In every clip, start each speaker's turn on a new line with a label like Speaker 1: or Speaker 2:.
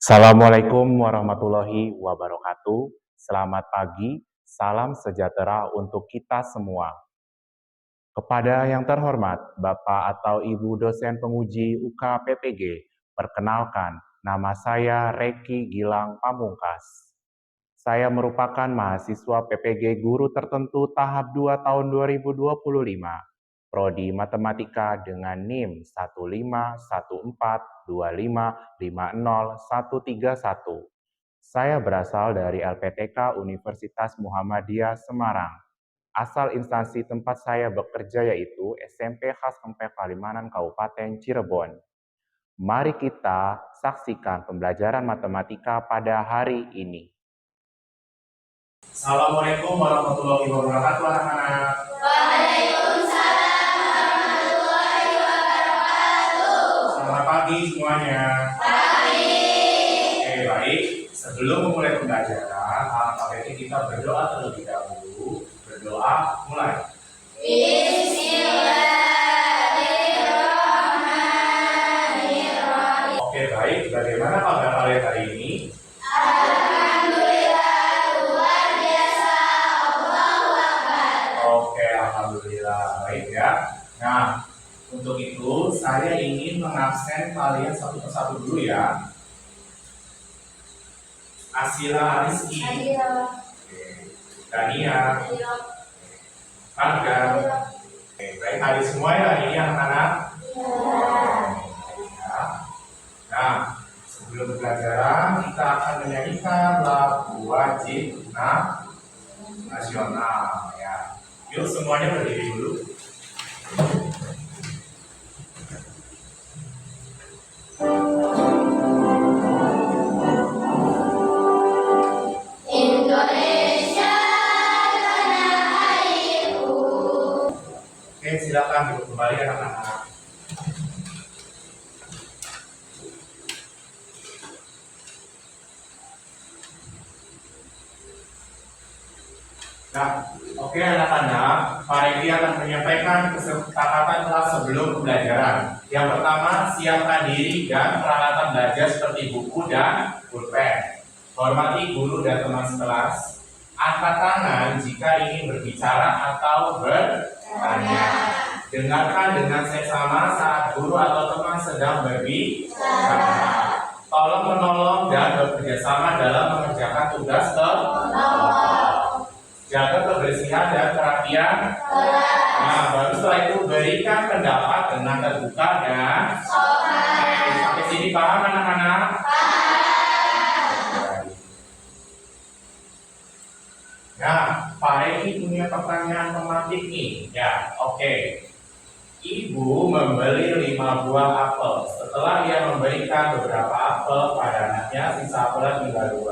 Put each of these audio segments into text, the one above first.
Speaker 1: Assalamualaikum warahmatullahi wabarakatuh. Selamat pagi, salam sejahtera untuk kita semua. Kepada yang terhormat, Bapak atau Ibu dosen penguji UK PPG, perkenalkan, nama saya Reki Gilang Pamungkas. Saya merupakan mahasiswa PPG Guru Tertentu tahap 2 tahun 2025, Prodi Matematika dengan NIM 15142550131. Saya berasal dari LPTK Universitas Muhammadiyah Semarang. Asal instansi tempat saya bekerja yaitu SMP Khas Kempek Palimanan Kabupaten Cirebon. Mari kita saksikan pembelajaran matematika pada hari ini.
Speaker 2: Assalamualaikum warahmatullahi wabarakatuh anak-anak.
Speaker 3: Waalaikumsalam warahmatullahi wabarakatuh.
Speaker 2: Selamat pagi semuanya.
Speaker 3: Pagi.
Speaker 2: Oke, baik. Sebelum memulai pembelajaran, alangkah baiknya kita berdoa terlebih dahulu. Berdoa, mulai.
Speaker 3: Bismillahirrahmanirrahim.
Speaker 2: Oke, baik. Bagaimana kabar kalian hari ini?
Speaker 3: Alhamdulillah luar biasa. Allahu Akbar.
Speaker 2: Oke, alhamdulillah. Baik ya. Nah, untuk itu saya ingin mengabsen kalian satu persatu dulu ya. Asila Rizky, oke. Dania, Arga. Oke, baik hari semua ya hari ini anak-anak. Ya. Nah, sebelum pembelajaran kita akan menyanyikan lagu wajib nasional ya. Yuk semuanya berdiri dulu.
Speaker 3: Indonesia tanah airku.
Speaker 2: Oke, silakan duduk kembali anak-anak. Nah, oke anak-anak, Pak Regi akan menyampaikan kesepakatan kelas sebelum pembelajaran. Yang pertama, siapkan diri dan peralatan belajar seperti buku dan pulpen. Hormati guru dan teman sekelas. Angkat tangan jika ingin berbicara atau bertanya. Dengarkan dengan seksama saat guru atau teman sedang berbicara. Tolong menolong dan bekerjasama dalam mengerjakan tugas kelompok. Jaga kebersihan dan kerapian. Nah, baru setelah itu berikan pendapat dengan terbuka dan oke, sampai sini paham anak-anak? Nah, Pak Reki punya pertanyaan tematik nih. Ya, oke. Ibu membeli 5 buah apel. Setelah ia memberikan beberapa apel pada anaknya, sisa apelnya tinggal 2.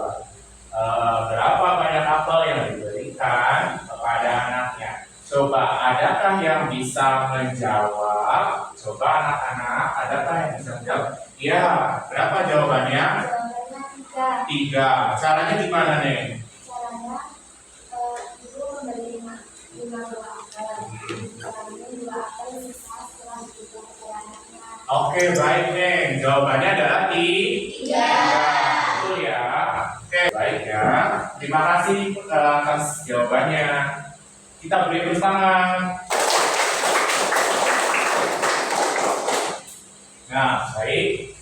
Speaker 2: Berapa banyak apel yang diberikan kepada anaknya? Coba, adakah yang bisa menjawab? Coba anak-anak, adakah yang bisa menjawab? Ya, berapa jawabannya?
Speaker 3: Jawabannya
Speaker 2: 3. Caranya gimana nih?
Speaker 3: Caranya ibu memberi 5 buah apel. Caranya 2 apel sisa setelah diberikan kepada anaknya.
Speaker 2: Oke, baik Neng. Jawabannya adalah 3. Betul ya. Oke, baik ya. Terima kasih atas jawabannya. Kita beri tepuk tangan. Nah, baik.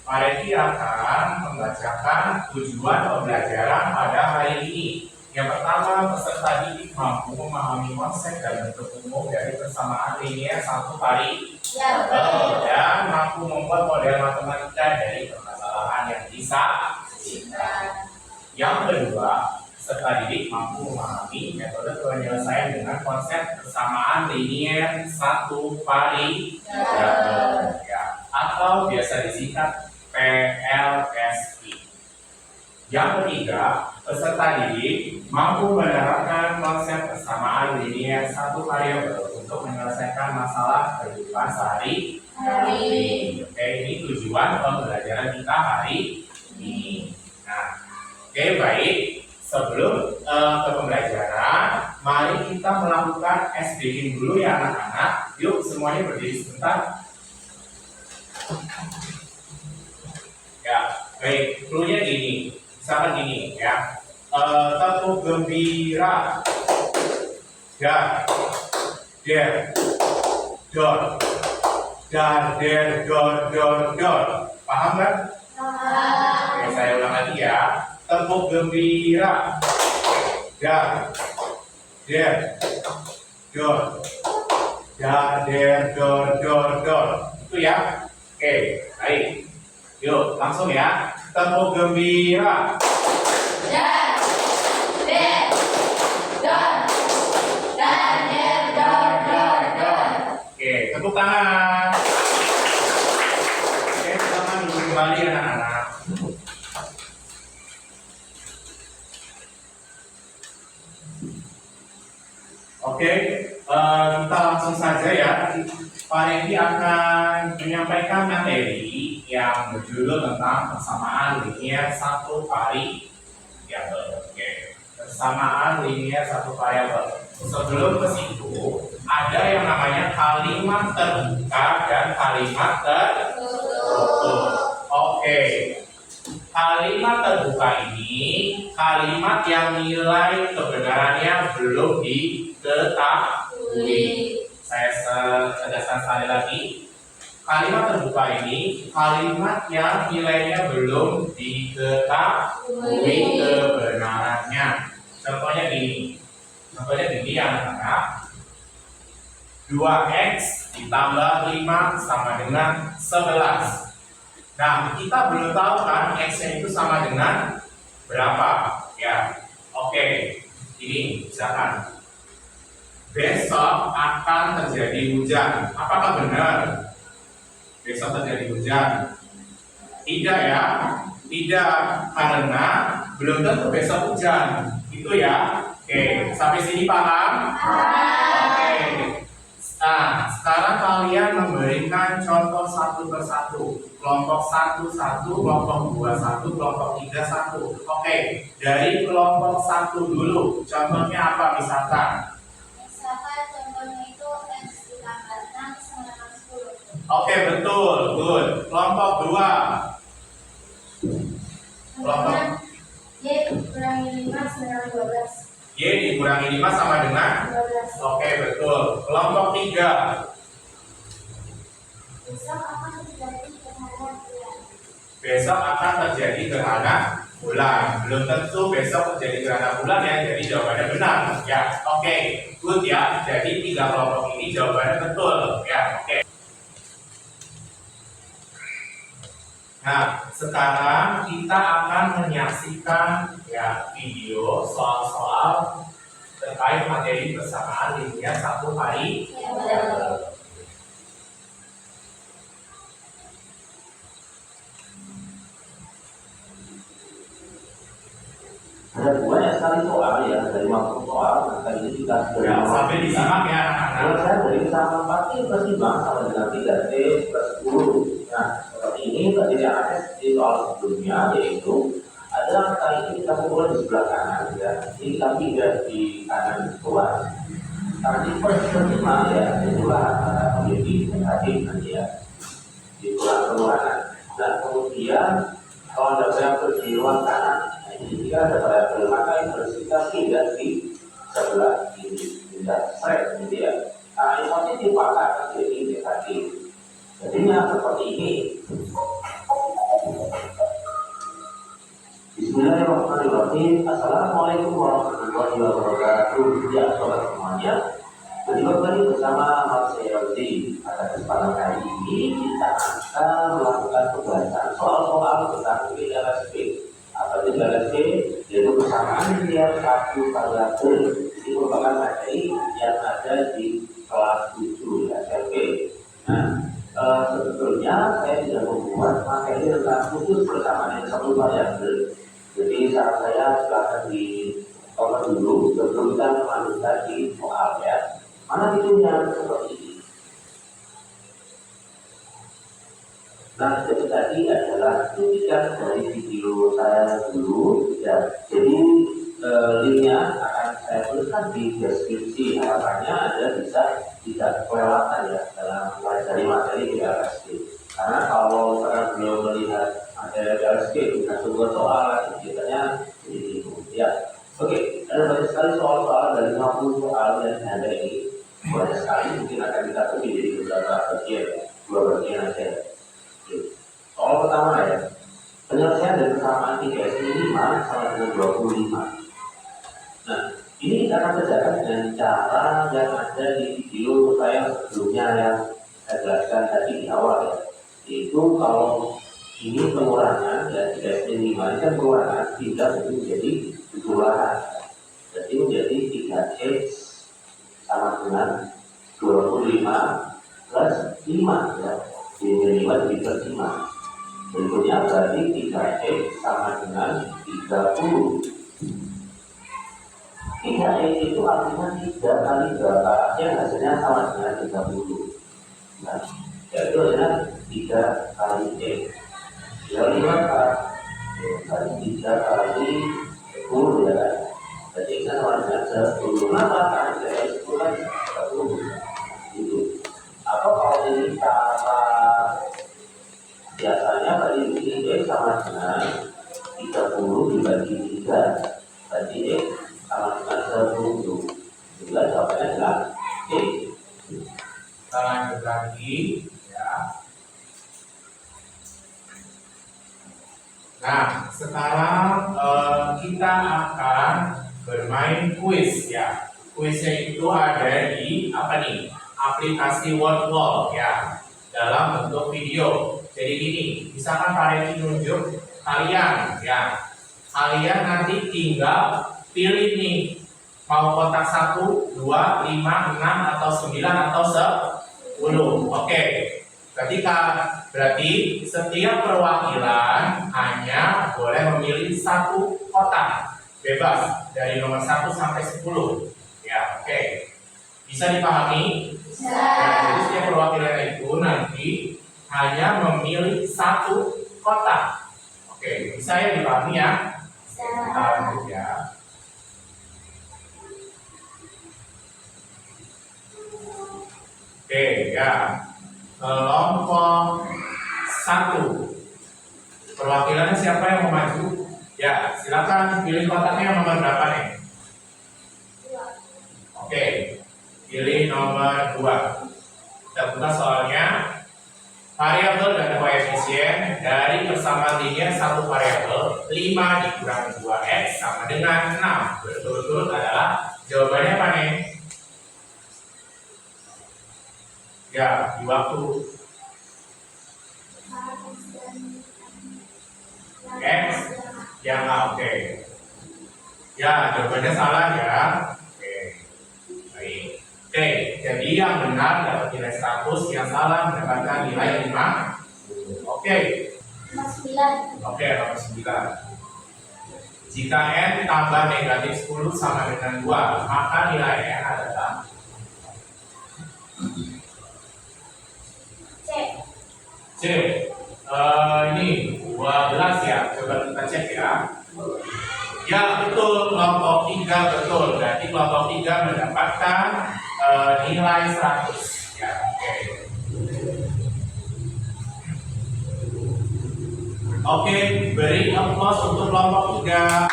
Speaker 2: Pak Reki akan membacakan tujuan pembelajaran pada hari ini. Yang pertama, peserta didik mampu memahami konsep dan bentuk umum dari persamaan linear satu kali dan mampu membuat model matematika dari permasalahan yang disajikan. Yang kedua, peserta didik mampu memahami metode penyelesaian dengan konsep persamaan linear satu variabel ya, atau biasa disingkat PLSI. Yang ketiga, peserta didik mampu menerapkan konsep persamaan linear satu variabel untuk menyelesaikan masalah kehidupan sehari-hari. Oke, ini tujuan pembelajaran kita hari ini. Nah, oke, baik. Sebelum ke pembelajaran, mari kita melakukan SBG dulu ya anak-anak. Yuk semuanya berdiri sebentar. Ya, baik. Cluenya gini, misalkan gini ya. Tepuk gembira. Ya, der, dor, dar, der, dor. Paham kan? Oke, saya ulang lagi ya. Tepuk gembira. Dar, der, dor, dar, der, dor. Itu ya. Oke, baik. Yuk, langsung ya. Tepuk gembira. Oke, tepuk tangan. Oke, tepuk tangan dulu kembali anak-anak. Oke, kita langsung saja ya. Pak Regi akan menyampaikan materi yang berjudul tentang persamaan linier satu variabel. Oke, persamaan linier satu variabel. Sebelum ke situ, ada yang namanya kalimat terbuka dan kalimat tertutup. Oke, kalimat terbuka ini kalimat yang nilai kebenarannya belum diketahui. Saya tegaskan sekali lagi, kalimat terbuka ini kalimat yang nilainya belum diketahui kebenarannya. Contohnya gini anak-anak. 2x ditambah 5 sama dengan 11. Nah, kita belum tahu kan x-nya itu sama dengan berapa ya. Oke, ini misalkan besok akan terjadi hujan. Apakah benar besok terjadi hujan? Tidak ya, tidak, karena belum tentu besok hujan. Itu ya. Oke, sampai sini paham? Oke. Nah, sekarang kalian memberikan contoh satu persatu. Kelompok 1, kelompok 2, kelompok 3, 1. Oke, dari kelompok 1 dulu. Contohnya apa misalkan?
Speaker 3: Contohnya itu X ditambah 6 sama dengan 10.
Speaker 2: Oke, betul, good. Kelompok 2. Kelompok
Speaker 3: Y dikurangi 5 sama dengan 12.
Speaker 2: Y dikurangi 5 sama dengan
Speaker 3: 12.
Speaker 2: Oke, betul. Kelompok 3.
Speaker 3: Besok akan terjadi gerhana bulan.
Speaker 2: Besok akan terjadi gerhana bulan. Belum tentu besok terjadi gerhana bulan ya, jadi jawabannya benar. Ya, oke. Good ya. Jadi 3 kelompok ini jawabannya betul. Ya, oke. Nah, sekarang kita akan menyaksikan ya video soal-soal terkait materi persamaan linier satu variabel.
Speaker 4: Ada banyak sekali soal ya, dari waktu soal kali ini kita
Speaker 2: Ya, sambil disimak ya anak-anak.
Speaker 4: Kalau saya dari sama 4 pertimbang sama dengan 3T plus 10. Nah, seperti ini tadi yang ada di soal sebelumnya, yaitu adalah kali ini kita mulai di sebelah kanan ya. Ini kami tidak di kanan bawah. Tadi pertimbang ya, itulah memiliki negatif nanti ya di keluaran. Dan kemudian kalau ada variabel di ruang kanan, jika ada variabel maka yang harus kita pindah di sebelah kiri, pindah straight gitu ya. Nah, yang positif maka akan jadi negatif. Jadinya seperti ini. Bismillahirrahmanirrahim. Assalamualaikum warahmatullahi wabarakatuh. Ya, sobat semuanya. Berjumpa kembali bersama Mas Yodi. Pada kesempatan kali ini kita akan melakukan pembahasan soal-soal tentang LSP. Apa itu LSP? Yaitu persamaan linier satu variabel. Ini merupakan materi yang ada di kelas 7 SMP. Nah, sebetulnya saya tidak membuat materi tentang khusus persamaan yang satu variabel. Jadi saran saya silakan di cover dulu sebelum kita melanjutkan di soal ya. Mana videonya seperti ini. Nah, jadi tadi adalah cuplikan dari video saya dulu ya. Jadi linknya akan saya tuliskan di deskripsi. Harapannya Anda bisa tidak kelewatan ya dalam mempelajari materi di LSD. Karena kalau sekarang belum melihat materi LSP, bukan sebuah soal, biasanya itu ya. Oke, ada banyak sekali soal-soal dari 50 soal yang ada ini. Banyak sekali mungkin akan kita bagi jadi beberapa bagian, dua bagian aja. Oke. Soal pertama ya, penyelesaian dari persamaan 3S ini 5 sama dengan 25. Nah, ini kita akan kerjakan dengan cara yang ada di video saya sebelumnya yang saya jelaskan tadi di awal ya. Yaitu kalau ini pengurangan ya 3S ini 5 ini kan pengurangan tidak menjadi pengurangan. Jadi menjadi 3X sama dengan 25 plus 5 ya. Jadi 5 jadi plus 5. Berikutnya berarti 3X sama dengan 30. 3X itu artinya 3 kali berapa yang hasilnya sama dengan 30. Nah, yaitu adalah 3 kali X. Ya 5 kali 3 kali 10 ya kan. Jadi X sama dengan 10. Kenapa? Karena X itu kan 30. Itu. Atau kalau ini cara biasanya tadi ini X sama dengan 30 dibagi 3. Tadi X sama dengan 10. Juga jawabannya adalah X.
Speaker 2: Kita lanjut lagi ya. Nah, sekarang kita akan bermain kuis ya. Kuisnya itu ada di apa nih? Aplikasi Wordwall ya. Dalam bentuk video. Jadi gini, misalkan Pak Reki nunjuk kalian ya. Kalian nanti tinggal pilih nih mau kotak 1, 2, 5, 6 atau 9 atau 10. Oke. Berarti setiap perwakilan hanya boleh memilih satu kotak bebas dari nomor 1 sampai 10. Ya, oke. Bisa dipahami?
Speaker 3: Bisa.
Speaker 2: Nah, jadi setiap perwakilan itu nanti hanya memilih satu kotak. Oke, bisa ya dipahami ya?
Speaker 3: Bisa.
Speaker 2: Kita lanjut ya. Oke, ya. Kelompok 1. Perwakilannya siapa yang mau maju? Ya, silakan pilih kotaknya yang nomor berapa nih? Oke, pilih nomor 2. Kita buka soalnya. Variabel dan koefisien dari persamaan linear satu variabel 5 dikurangi 2x sama dengan 6. Berturut-turut adalah jawabannya apa nih? Ya, di waktu X yang oke. Ya, jawabannya salah ya. Oke. Baik. Oke, jadi yang benar dapat nilai 100, yang salah mendapatkan nilai 5. Oke.
Speaker 3: 9.
Speaker 2: Oke, nomor 9. Jika n tambah negatif 10 sama dengan 2, maka nilai n adalah C. Ini 12 ya. Coba kita cek ya. Ya betul, kelompok 3 betul. Berarti kelompok 3 mendapatkan nilai 100. Ya, oke. Oke, beri applause untuk kelompok 3.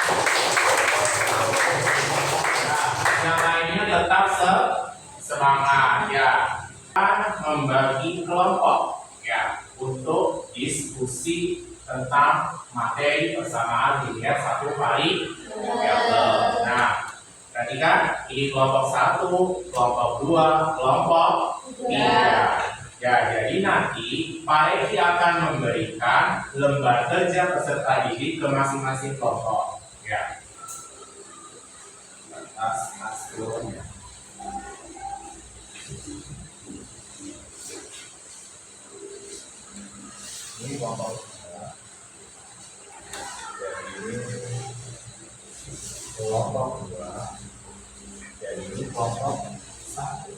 Speaker 2: Nah, yang lainnya tetap semangat ya. Kita membagi kelompok ya untuk diskusi tentang materi persamaan linear satu variabel. Nah, perhatikan ini kelompok 1, kelompok 2, kelompok 3. Ya, jadi nanti Pak Reki akan memberikan lembar kerja peserta didik ke masing-masing kelompok. Ya. Atas hasilnya. Ini kelompok 2. Jadi kelompok 2. Jadi ini kelompok 1.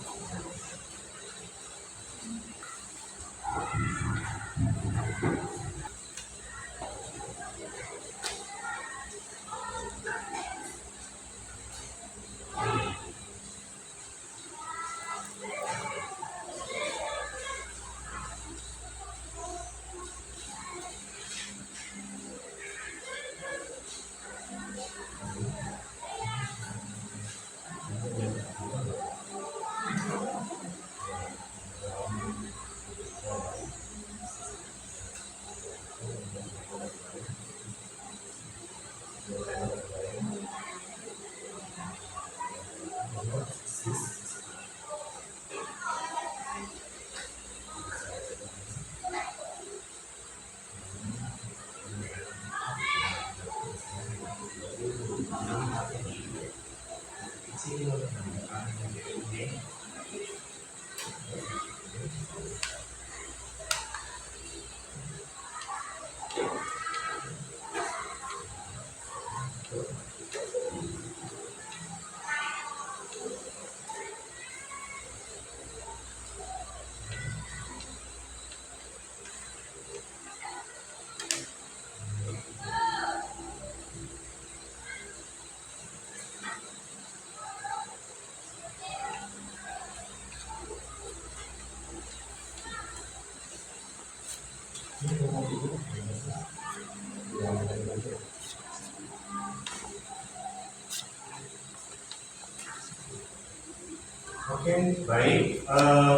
Speaker 2: Oke, baik.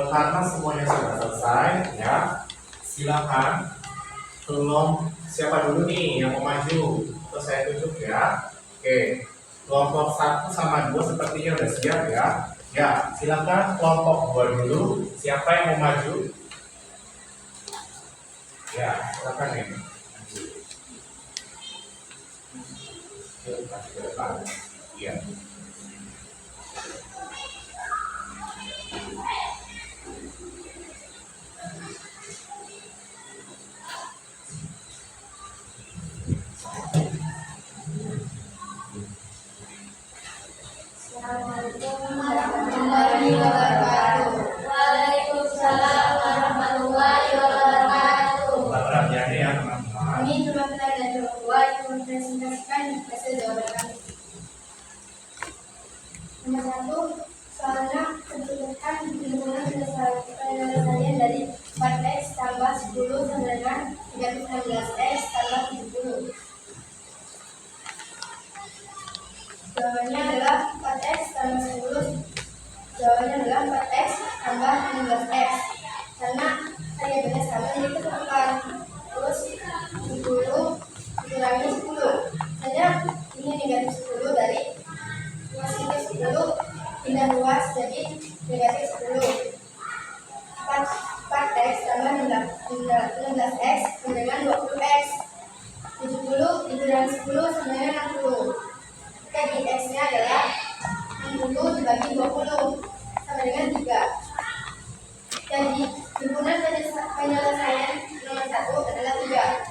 Speaker 2: Karena semuanya sudah selesai, ya, silakan. Tolong siapa dulu nih yang mau maju? Atau saya tunjuk ya. Oke, kelompok 1 sama 2 sepertinya udah siap ya. Ya, silakan kelompok 2 dulu. Siapa yang mau maju? Ya, silakan nih. Maju ke depan. Iya.
Speaker 3: Assalamualaikum warahmatullahi wabarakatuh. Waalaikumsalam warahmatullahi wabarakatuh.
Speaker 2: Perhatian ya teman-teman.
Speaker 3: Kami perwakilan dari kelompok 2 yang mempresentasikan hasil jawaban kami. Nomor 1, soalnya sebutkan himpunan penyelesaian dari 4x tambah 10 sama dengan negatif 16x tambah 70. Jawabannya adalah 4x tambah 10. Jawabannya adalah 4x tambah 16x. Karena variabelnya sama jadi ketutupan. Terus 10 dikurangi 10. Hanya ini negatif 10 dari positif 10 pindah luas jadi negatif 10. 4x tambah 16x sama dengan 20x. 70 dikurangi 10 sama dengan 60. Jadi x-nya adalah 60 dibagi 20 sama dengan 3. Jadi himpunan penyelesaian nomor 1 adalah 3.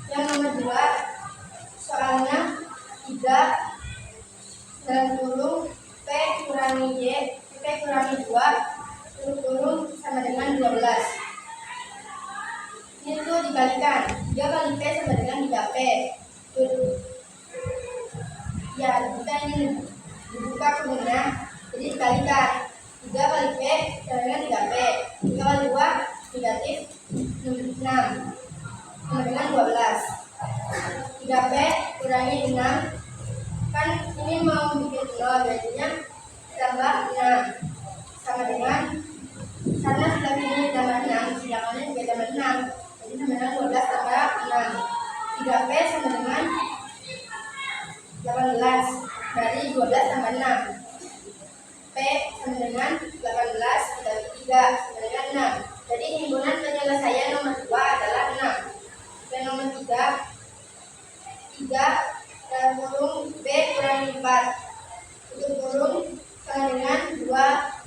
Speaker 3: Yang nomor 2, soalnya 3 dalam kurung P kurangi Y, P kurangi 2 kurung sama dengan 12. Ini tuh dibalikan, 3 kali P sama dengan 3P. Ya, kita ingin dibuka kurungnya, jadi dikalikan 3 kali P sama dengan 3P. 3 kali 2 negatif 6 sama dengan 12. 3P kurangi 6, kan ini mau bikin 0, jadinya tambah 6 sama dengan, karena sebelah ini tambah 6, sedangkannya juga tambah 6, jadi sama dengan 12 tambah 6. 3P sama dengan 18, dari 12 tambah 6. P sama dengan 18 dibagi 3 sama dengan 6. Jadi himpunan penyelesaian nomor 2 adalah 6. Dan nomor 3 dalam kurung B kurangi 4. Tutup kurung sama dengan 2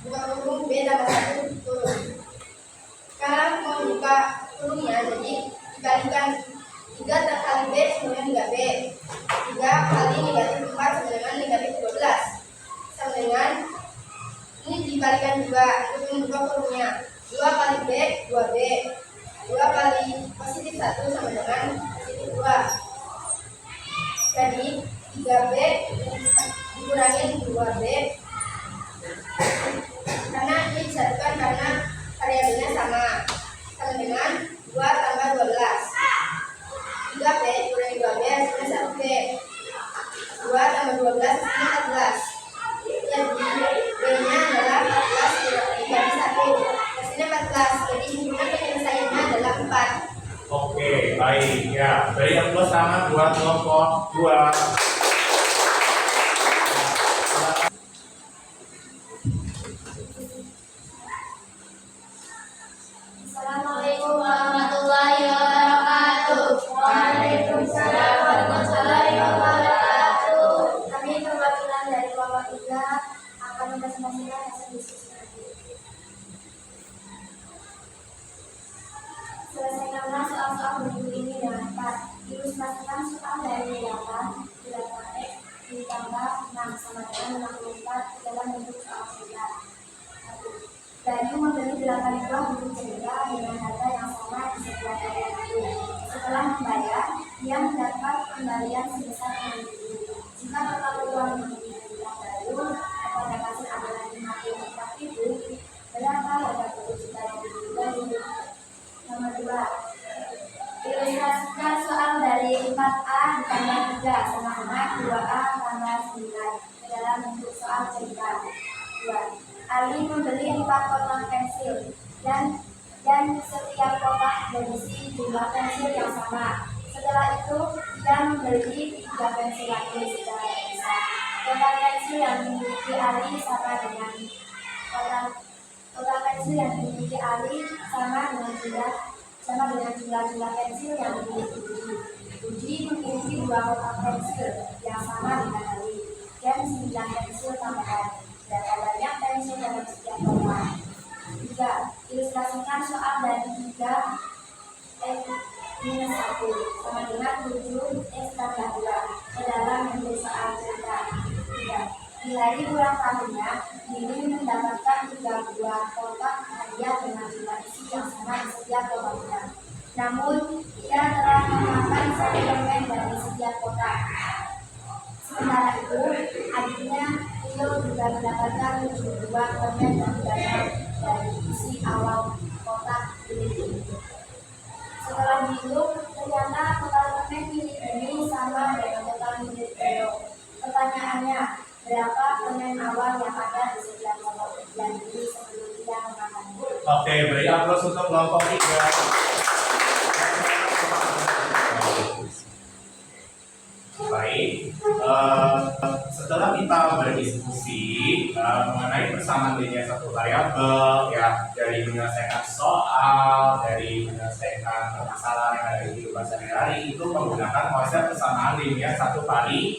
Speaker 3: buka kurung B tambah 1 kurung. Sekarang mau buka kurungnya, jadi dikalikan 3 kali B sama dengan 3B. 3 kali negatif 4 sama dengan negatif 12. Sama dengan, ini dikalikan juga untuk membuka kurungnya. 2 kali B, 2B. 2 kali positif 1 sama dengan positif 2. Jadi 3B dikurangi 2B. Karena ini disatukan karena variabelnya sama. Sama dengan 2 tambah 12. 3B dikurangi 2B hasilnya 1B. 2 tambah 12 hasilnya 14. Jadi B-nya adalah 14 dibagi 1. Hasilnya 14. Jadi himpunan penyelesaiannya adalah 4.
Speaker 2: Oke, baik ya. Beri aplaus sama buat kelompok 2.
Speaker 3: Assalamualaikum warahmatullahi wabarakatuh. Waalaikumsalam warahmatullahi wabarakatuh. Kami perwakilan dari kelompok 3 Ilustrasikan soal dari 8X ditambah 6 sama dengan 64 dalam bentuk soal cerita. 1. Bayu membeli 8 buah buku cerita dengan harga yang sama di setiap toko buku. Setelah membayar, dia mendapat kembalian sebesar 6.000. Jika total uang yang diberikan Bayu pada hasil adalah 54.000, berapa harga buku cerita yang dibeli? Nomor 2. Ilustrasikan soal dari 4A ditambah 3 sama dengan 2A tambah 9 ke dalam bentuk soal cerita. 2. Ali membeli 4 kotak pensil dan setiap kotak berisi jumlah pensil yang sama. Setelah itu, dia membeli 3 pensil lagi secara terpisah. Kotak pensil yang dimiliki Ali sama dengan kotak pensil yang dimiliki Ali sama dengan jumlah pensil yang dimiliki Budi. Budi memiliki 2 kotak pensil yang sama dengan Ali dan 9 pensil tambahan. Berapa banyak pensil dalam setiap kotak? 3. Ilustrasikan soal dari 3X minus 1 sama dengan 7X tambah 2 ke dalam bentuk soal cerita. 3. Di hari ulang tahunnya, Lili mendapatkan 3 buah kotak hadiah dengan jumlah isi yang sama di setiap kotaknya. Namun, ia telah memakan 1 permen dari setiap kotak. Sementara itu, adiknya Rio juga mendapatkan 7 buah permen dan banyak dari isi awal kotak Lili. Setelah dihitung, ternyata total permen milik Lili sama dengan total milik Rio. Pertanyaannya, berapa permen awal yang ada di setiap kotak Lili sebelum dia memakannya?
Speaker 2: Oke, beri aplaus untuk kelompok 3. Baik, setelah kita berdiskusi mengenai persamaan linear satu variabel, ya, dari menyelesaikan soal, dari menyelesaikan permasalahan yang ada di kehidupan sehari-hari, itu menggunakan konsep persamaan linear satu variabel.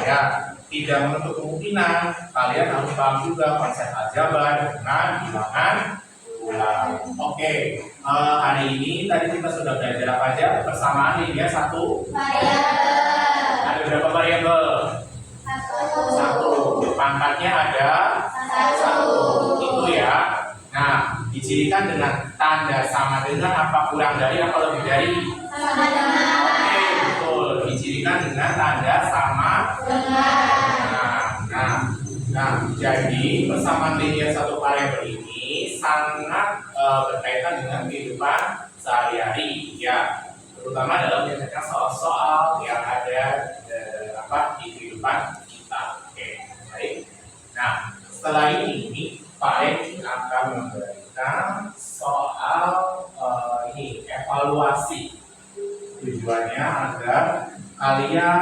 Speaker 2: Ya, tidak menutup kemungkinan kalian harus paham juga konsep aljabar dengan bilangan ulang. Oke, hari ini tadi kita sudah belajar apa aja? Persamaan linear satu variabel. Ada berapa variabel? Satu. Pangkatnya ada satu. Itu ya. Nah, dicirikan dengan tanda sama dengan apa, kurang dari apa, lebih dari? Sama dengan. Oke, betul. Dicirikan dengan tanda sama dengan. Nah, jadi persamaan linear satu variabel ini sangat berkaitan dengan kehidupan sehari-hari, ya, terutama dalam menyelesaikan soal-soal yang ada di kehidupan kita. Oke, baik. Nah, setelah ini Pak Eki akan memberikan soal evaluasi. Tujuannya agar kalian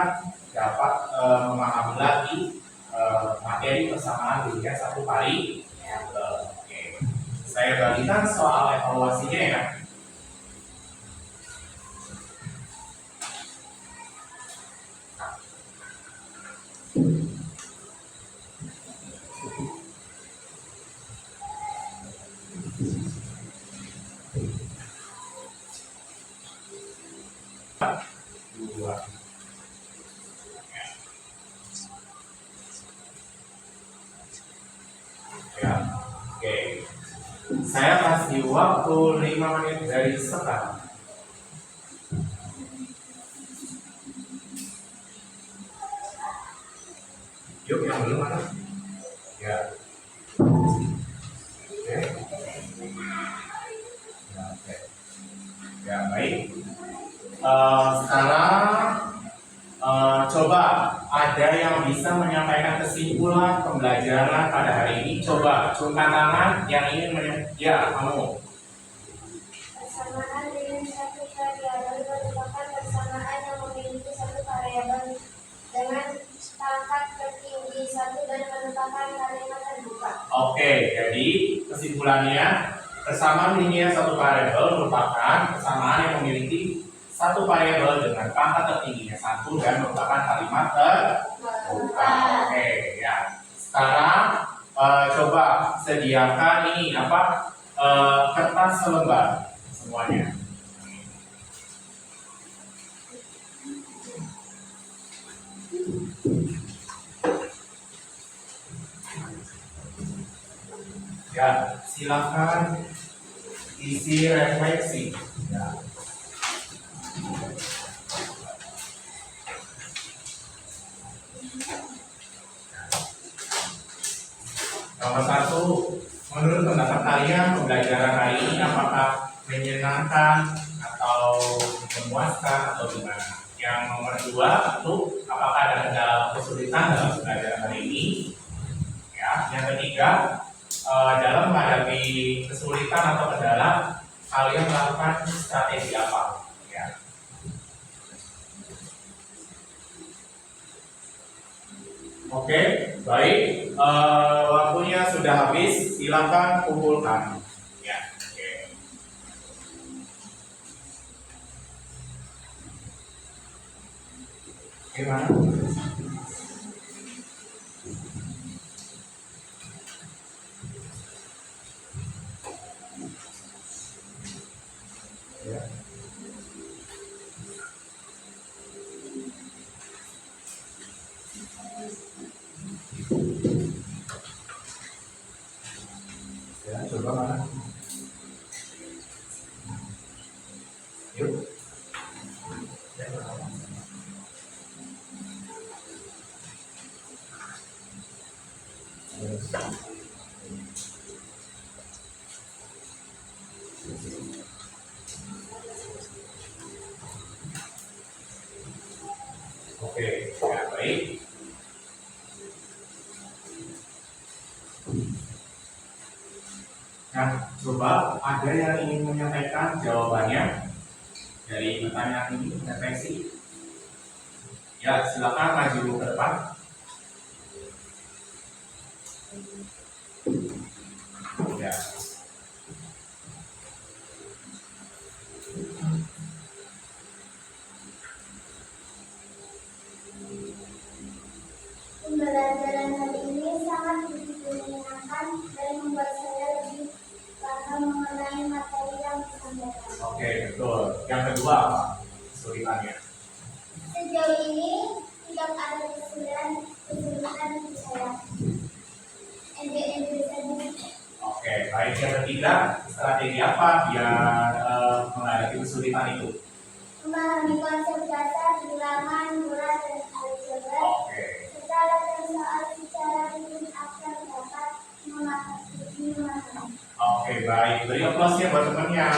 Speaker 2: dapat memahami lagi materi persamaan linear satu variabel. Oke, saya bagikan soal evaluasinya ya. Ya, oke. Saya kasih waktu 5 menit dari sekarang. Yuk, yang belum mana? Ya. Oke. Ya, oke. Ya, baik. Sekarang coba ada yang bisa menyampaikan kesimpulan pembelajaran pada hari ini. Coba angkat tangan yang ingin ya, kamu.
Speaker 3: Persamaan dengan satu variabel merupakan persamaan yang memiliki satu variabel dengan pangkat tertinggi 1 dan merupakan kalimat terbuka.
Speaker 2: Oke, jadi kesimpulannya persamaan linear satu variabel merupakan persamaan yang memiliki satu variabel dengan pangkat tertingginya 1 dan merupakan kalimat terbuka. Oke, ya. Sekarang coba sediakan ini kertas selembar semuanya. Ya, silakan isi refleksi. Ya. Nomor 1, menurut pendapat kalian pembelajaran hari ini apakah menyenangkan atau memuaskan atau gimana? Yang nomor 2 itu apakah ada kendala atau kesulitan dalam pembelajaran hari ini? Ya, yang ketiga, dalam menghadapi kesulitan atau kendala, kalian melakukan strategi apa? Ya. Oke, baik. Waktunya sudah habis. Silakan kumpulkan. Ya, oke. Gimana? Ya. Ya, coba mana? Yuk. Ya, oke, ya baik. Nah, coba ada yang ingin menyampaikan jawabannya dari pertanyaan ini, refleksi. Ya, silakan maju ke depan. Ya.
Speaker 3: Pembelajaran hari ini sangat begitu menyenangkan dan membuat saya lebih paham mengenai materi yang disampaikan.
Speaker 2: Oke, betul. Yang kedua apa kesulitannya?
Speaker 3: Sejauh ini tidak ada kesulitan di saya. Ende saja.
Speaker 2: Oke, baik. Yang ketiga, strategi apa biar menghadapi kesulitan itu?
Speaker 3: Memahami konsep dasar bilangan, bulan, dan aljabar.
Speaker 2: Oke,
Speaker 3: Serta latihan soal secara rutin agar dapat memahami.
Speaker 2: oke, baik. Beri aplaus ya buat temannya.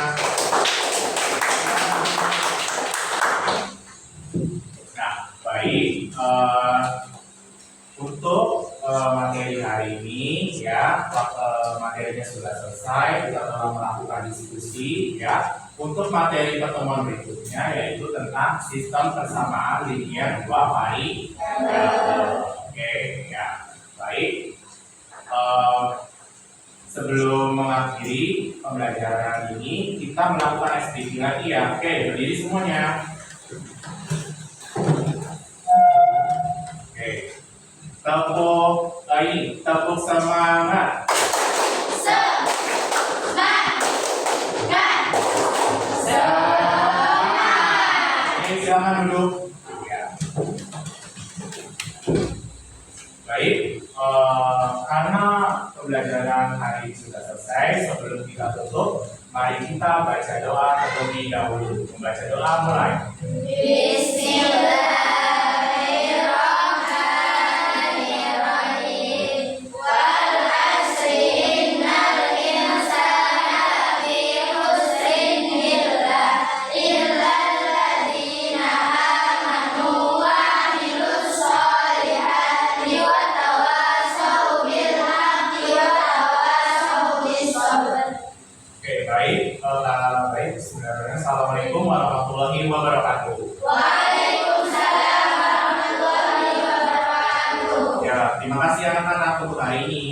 Speaker 2: Nah, baik. Untuk materi hari ini ya, materinya sudah selesai. Kita telah melakukan diskusi ya. Untuk materi pertemuan berikutnya yaitu tentang sistem persamaan linier 2 variabel. Oke, ya, baik. Sebelum mengakhiri pembelajaran ini, kita melakukan SPG lagi ya. Oke, berdiri semuanya. Oke, tepuk semangat. Oke, silakan duduk. Ya. Baik, karena pembelajaran hari ini sudah selesai, sebelum kita tutup, mari kita baca doa terlebih dahulu. Membaca doa mulai. Oke, baik. Baik, sebenarnya Assalamualaikum warahmatullahi wabarakatuh. Ya, terima kasih anak-anak untuk hari ini.